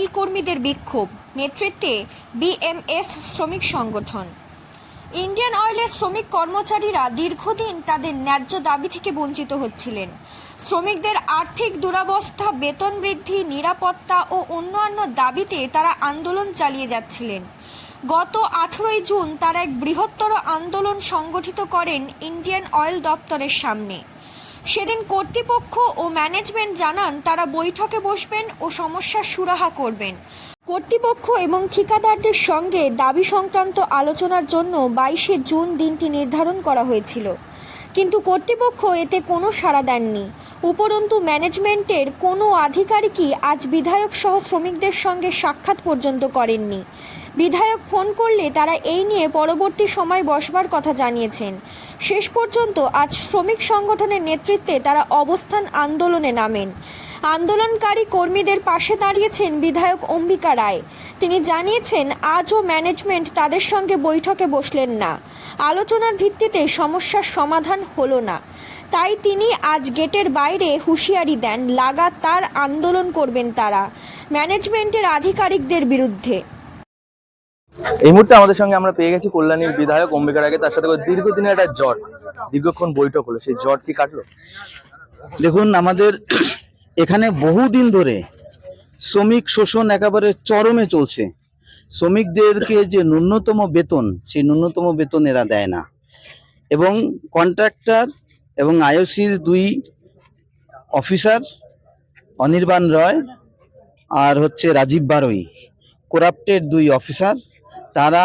Oil কর্মীদের বিক্ষোভ, নেতৃত্বে বিএমএস শ্রমিক সংগঠন। ইন্ডিয়ান অয়েলের শ্রমিক কর্মচারীরা দীর্ঘদিন তাদের ন্যায্য দাবি থেকে বঞ্চিত হচ্ছিলেন। শ্রমিকদের আর্থিক দুরবস্থা, বেতন বৃদ্ধি, নিরাপত্তা ও অন্যান্য দাবিতে তারা আন্দোলন চালিয়ে যাচ্ছিলেন। গত 18 জুন তারা এক বৃহত্তর আন্দোলন সংগঠিত করেন ইন্ডিয়ান অয়েল দপ্তরের সামনে। সেদিন কর্তৃপক্ষ ও ম্যানেজমেন্ট জানান তারা বৈঠকে বসবেন ও সমস্যার সুরাহা করবেন। কর্তৃপক্ষ এবং ঠিকাদারদের সঙ্গে দাবি সংক্রান্ত আলোচনার জন্য 22 জুন দিনটি নির্ধারণ করা হয়েছিল, কিন্তু কর্তৃপক্ষ এতে কোনো সাড়া দেননি। উপরন্তু ম্যানেজমেন্টের কোনো আধিকারিকই আজ বিধায়ক সহ শ্রমিকদের সঙ্গে সাক্ষাৎ পর্যন্ত করেননি। বিধায়ক ফোন করলে তারা এই নিয়ে পরবর্তী সময় বসবার কথা জানিয়েছেন। শেষ পর্যন্ত আজ শ্রমিক সংগঠনের নেতৃত্বে তারা অবস্থান আন্দোলনে নামেন। আন্দোলনকারী কর্মীদের পাশে দাঁড়িয়েছেন বিধায়ক অম্বিকা রায়। তিনি জানিয়েছেন আজও ম্যানেজমেন্ট তাদের সঙ্গে বৈঠকে বসলেন না। আলোচনার ভিত্তিতে সমস্যার সমাধান হলো না, তাই তিনি আজ গেটের বাইরে হুঁশিয়ারি দেন লাগাতার আন্দোলন করবেন তারা ম্যানেজমেন্টের আধিকারিকদের বিরুদ্ধে। এই মুহূর্তে আমাদের সঙ্গে আমরা পেয়ে গেছি কল্যাণীর বিধায়ক অম্বিকা রায়কে। তার সাথে দীর্ঘদিনের একটা জট, দীর্ঘক্ষণ বৈঠক হলো, সেই জট কি কাটলো? দেখুন, আমাদের এখানে বহুদিন ধরে শ্রমিক শোষণ একেবারে চরমে চলছে। শ্রমিকদেরকে যে ন্যূনতম বেতন, সেই ন্যূনতম বেতন এরা দেয় না, এবং কন্ট্রাক্টর এবং আইওসির 2 অফিসার অনির্বাণ রয় আর রাজীব বারোই, করাপ্টেড 2 অফিসার, তারা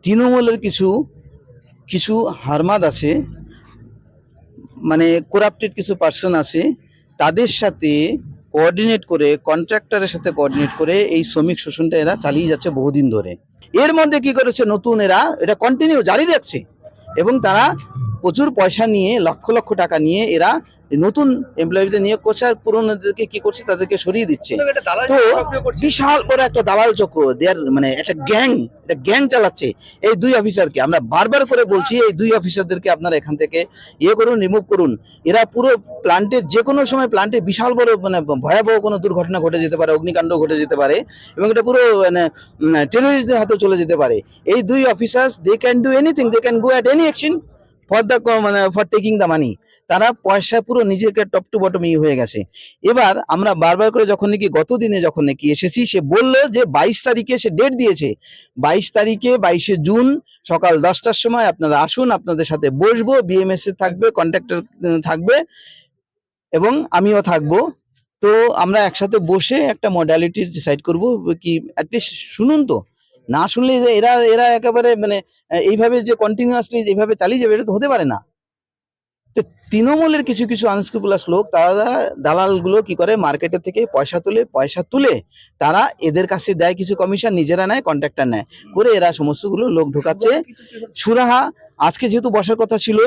তৃণমূলের কিছু হারমাদ আছে, মানে করাপ্টেড কিছু পার্সন আছে, তাদের সাথে কোঅর্ডিনেট করে, কন্ট্রাক্টরের সাথে কোঅর্ডিনেট করে এই শ্রমিক শোষণটা এরা চালিয়ে যাচ্ছে বহুদিন ধরে। এর মধ্যে কি করেছে, নতুন এরা এটা কন্টিনিউ জারি রাখছে, এবং তারা প্রচুর পয়সা নিয়ে, লক্ষ লক্ষ টাকা নিয়ে এরা নতুন এমপ্লয়িদের নিয়োগ করছে, আর পুরোনোদেরকে কি করছে, তাদেরকে সরিয়ে দিচ্ছে। তো বিশাল বড় একটা দালাল চক্র, মানে একটা গ্যাং চালাচ্ছে এই 2 অফিসারকে। আমরা বারবার করে বলছি এই 2 অফিসারদেরকে আপনারা এখান থেকে করুন, রিমুভ করুন। এরা পুরো প্লান্টের যে কোনো সময় প্লান্টে বিশাল বড় মানে ভয়াবহ কোনো দুর্ঘটনা ঘটে যেতে পারে, অগ্নিকাণ্ড ঘটে যেতে পারে, এবং এটা পুরো মানে টেররিস্টদের হাতে চলে যেতে পারে। এই 2 officers, they can do anything, they can go at any action for taking the money. তারা পয়সা পুরো নিজেকে টপ টু বটম হয়ে গেছে। এবার আমরা বারবার করে যখন নাকি গত দিনে যখন নাকি এসেছি, সে বললো যে 22 তারিখে সে ডেট দিয়েছে, 22 তারিখে 22 জুন সকাল 10টার সময় আপনারা আসুন, আপনাদের সাথে বসবো, বিএমএস থাকবে, কন্ট্রাক্টর থাকবে, এবং আমিও থাকবো। তো আমরা একসাথে বসে একটা মডালিটি ডিসাইড করব। কি অ্যাটলিস্ট শুনুন, তো না শুনলে যে এরা একেবারে মানে এইভাবে যে কন্টিনিউয়াসলি এইভাবে চালিয়ে যাবে, এটা তো হতে পারে না। তো তৃণমূলের কিছু আনস্ক্রুপুলাস লোক, তারা দালালগুলো কি করে, মার্কেটের থেকে পয়সা তুলে তারা এদের কাছে দেয় কিছু কমিশন, নিজেরা নেয়, কন্ট্রাক্টর নেয়, করে এরা সমস্তগুলো লোক ঢোকাচ্ছে। সুরাহা আজকে যেহেতু বসার কথা ছিল,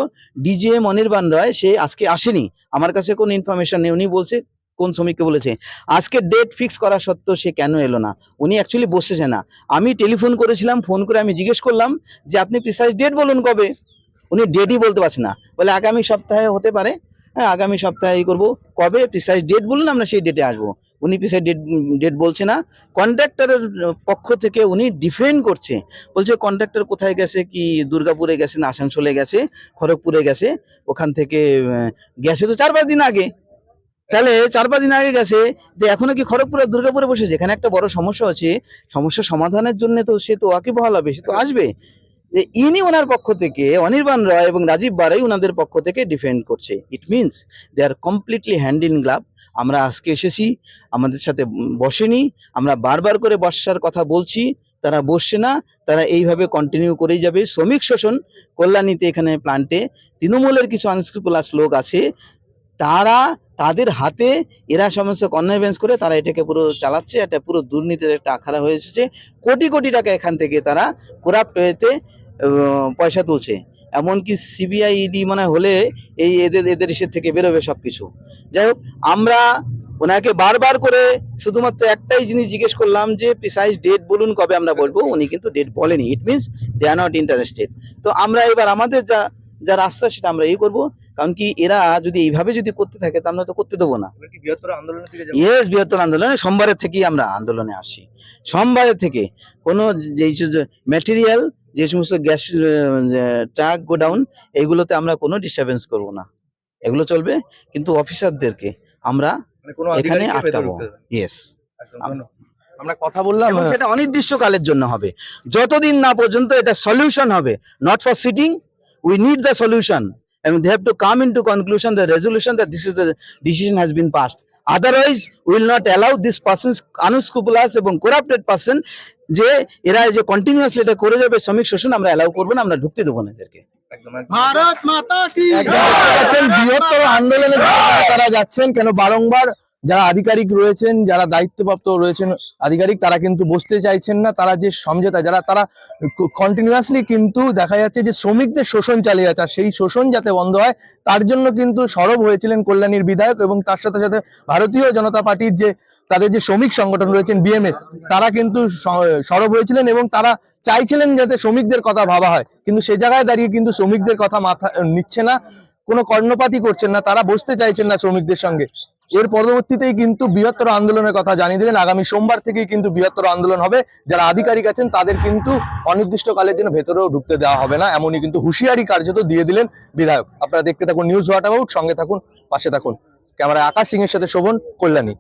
ডিজিএম অনির্বাণ রয় সে আজকে আসেনি, আমার কাছে কোনো ইনফরমেশন নেই। উনি বলছে কোন শ্রমিককে বলেছে, আজকে ডেট ফিক্স করা সত্ত্বেও সে কেন এলো না? উনি অ্যাকচুয়ালি বসেছে না। আমি টেলিফোন করেছিলাম, ফোন করে আমি জিজ্ঞেস করলাম যে আপনি প্রিসাইজ ডেট বলুন কবে। উনি ডেটই বলতে পারছে না, বলে আগামী সপ্তাহে হতে পারে, হ্যাঁ আগামী সপ্তাহে করবো, কবে প্রিসাইজ ডেট বলুন, আমরা সেই ডেটে আসবো। উনি প্রিসাইজ ডেট বলছে না। কন্ট্রাক্টরের পক্ষ থেকে উনি ডিফেন্ড করছে, বলছে কন্ট্রাক্টর কোথায় গেছে, কি দুর্গাপুরে গেছে না আসানসোলে গেছে, খড়গপুরে গেছে, ওখান থেকে গেছে তো 4-5 দিন আগে। তাহলে 4-5 দিন আগে গেছে, যে এখনো কি খড়গপুরে দুর্গাপুরে বসেছে? এখানে একটা বড় সমস্যা আছে, সমস্যা সমাধানের জন্য তো সে তো ওয়াকিবহাল হবে, সে তো আসবে। ইনি ওনার পক্ষ থেকে, অনির্বাণ রয় এবং রাজীব বারাই ওনাদের পক্ষ থেকে ডিফেন্ড করছে। It means they are completely hand in glove. আমরা আজকে এসেছি, আমাদের সাথে বসেনি, আমরা বারবার করে বসার কথা বলছি, তারা বসছে না, তারা এইভাবে কন্টিনিউ করেই যাবে। শ্রমিক শোষণ কল্যাণীতে, এখানে প্লান্টে তৃণমূলের কিছু আনস্ক্রুপুলাস লোক আছে, তাদের হাতে এরা সমস্ত কনভেন্স করে তারা এটাকে পুরো চালাচ্ছে। এটা পুরো দুর্নীতির একটা আখাড়া হয়ে এসেছে। কোটি কোটি টাকা এখান থেকে তারা করাপ্ট হয়েতে পয়সা তুলছে। এমনকি সিবিআই ইডি মানে হলে এই এদের ইসের থেকে বেরোবে সবকিছু। যাই হোক, আমরা ওনাকে বারবার করে শুধুমাত্র একটাই জিনিস জিজ্ঞেস করলাম যে প্রিসাইজ ডেট বলুন কবে আমরা বলবো। উনি কিন্তু ডেট বলেনি। It means they are not interested. তো আমরা এবার আমাদের যা রাস্তা সেটা আমরা করবো। কারণ কি এরা যদি এইভাবে যদি করতে থাকে তা আমরা তো করতে দেবো না। এবার কি বৃহত্তর আন্দোলন থেকে ইয়েস, বৃহত্তর আন্দোলনে সোমবারের থেকেই আমরা আন্দোলনে আসি। সোমবারের থেকে কোনো যে ম্যাটেরিয়াল, যে সমস্ত গ্যাস ট্রাক গোডাউন, এগুলোতে আমরা কোনো ডিস্টারবেন্স করব না, এগুলো চলবে। কিন্তু অফিসারদেরকে আমরা মানে কোনো এখানে আধিকারিককে ভেতরে আটকাবো। ঢুকতে দেবে না। ইয়েস, একদম ধন্যবাদ। আমরা কথা বললাম এবং সেটা অনির্দিষ্টকালের জন্য হবে, যতদিন না পর্যন্ত এটা সলিউশন হবে। Not for sitting, we need the solution and they have to come into conclusion, the resolution that this is the decision has been passed. Otherwise we will not allow this persons unscrupulous এবং corrupted person যে এরা যে continuously এটা করে যাবে শ্রমিক শোষণ, আমরা অ্যালাউ করবো না, আমরা ঢুকতে দেবো না এদেরকে। একদম ভারত মাতা কি বৃহত্তর আন্দোলনে তারা যাচ্ছেন কেন বারংবার যারা আধিকারিক রয়েছেন, যারা দায়িত্বপ্রাপ্ত রয়েছেন আধিকারিক, তারা কিন্তু বসতে চাইছেন না। তারা যে সমঝোতা তারা কন্টিনিউয়াসলি কিন্তু দেখা যাচ্ছে যে শ্রমিকদের শোষণ চালিয়ে যাচ্ছে, আর সেই শোষণ যাতে বন্ধ হয় তার জন্য কিন্তু সরব হয়েছিলেন কল্যাণীর বিধায়ক, এবং তার সাথে সাথে ভারতীয় জনতা পার্টির যে তাদের যে শ্রমিক সংগঠন রয়েছেন বিএমএস, তারা কিন্তু সরব হয়েছিলেন এবং তারা চাইছিলেন যাতে শ্রমিকদের কথা ভাবা হয়। কিন্তু সে জায়গায় দাঁড়িয়ে কিন্তু শ্রমিকদের কথা মাথা নিচ্ছে না, কোনো কর্ণপাতই করছেন না, তারা বসতে চাইছেন না শ্রমিকদের সঙ্গে। এর পরবর্তীতেই কিন্তু বৃহত্তর আন্দোলনের কথা জানিয়ে দিলেন। আগামী সোমবার থেকেই কিন্তু বৃহত্তর আন্দোলন হবে। যারা আধিকারিক আছেন তাদের কিন্তু অনির্দিষ্টকালের জন্য ভেতরেও ঢুকতে দেওয়া হবে না, এমনই কিন্তু হুঁশিয়ারি কার্যত দিয়ে দিলেন বিধায়ক। আপনারা দেখতে থাকুন নিউজ হোয়াট অ্যাবাউট, সঙ্গে থাকুন, পাশে থাকুন। ক্যামেরায় আকাশ সিং এর সাথে শোভন, কল্যাণী।